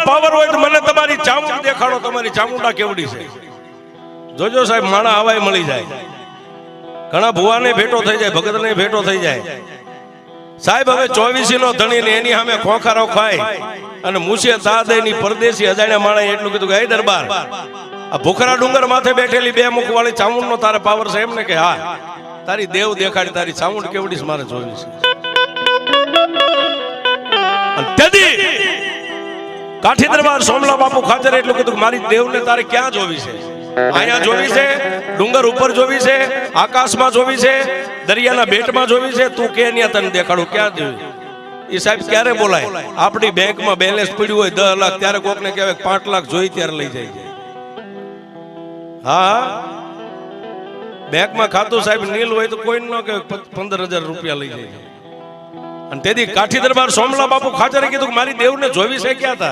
Power હોય તો મને તમારી ચામુંડ દેખાડો, તમારી ચામુંડા કેવડી છે. જોજો સાહેબ, માણા આવાય મળી જાય. ઘણા ભુવાને ભેટો થઈ જાય, ભગતને ભેટો થઈ જાય. સાહેબ હવે 24 નો ધણી ને એની સામે ખોખારો ખાય અને મુસે તાદેની પરદેશી અજાણ્યા માણે એટલું કીધું કે હે દરબાર, આ ભૂખરા ડુંગર માથે બેઠેલી બે મુખ વાળી ચામુંડ નો તારે પાવર છે એમ ને? કે હા, તારી દેવ દેખાડી, તારી ચામુંડ કેવડી મારે જોવી છે. કાઠી દરબાર સોમલા બાપુ ખાતર એટલું કીધું કે મારી દેવને તારે ક્યાં જોવી છે? અહીંયા જોવી છે, ડુંગર ઉપર જોવી છે, આકાશમાં જોવી છે, દરિયાના બેટમાં જોવી છે? તું કે ન્યા તને દેખાડું ક્યાં જોવી? એ સાહેબ ક્યારે બોલાય? આપણી બેંકમાં બેલેન્સ પડ્યું હોય 10 લાખ, ત્યારે કોકને કહેવાય 5 લાખ જોઈ ત્યારે લઈ જાય. હા, બેંકમાં ખાતું સાહેબ નીલ હોય તો કોઈ ન કે 15,000 રૂપિયા લઈ જાય. અને તેથી કાઠી દરબાર સોમલા બાપુ ખાચરે કીધું કે મારી દેવને જોવી છે ક્યાં?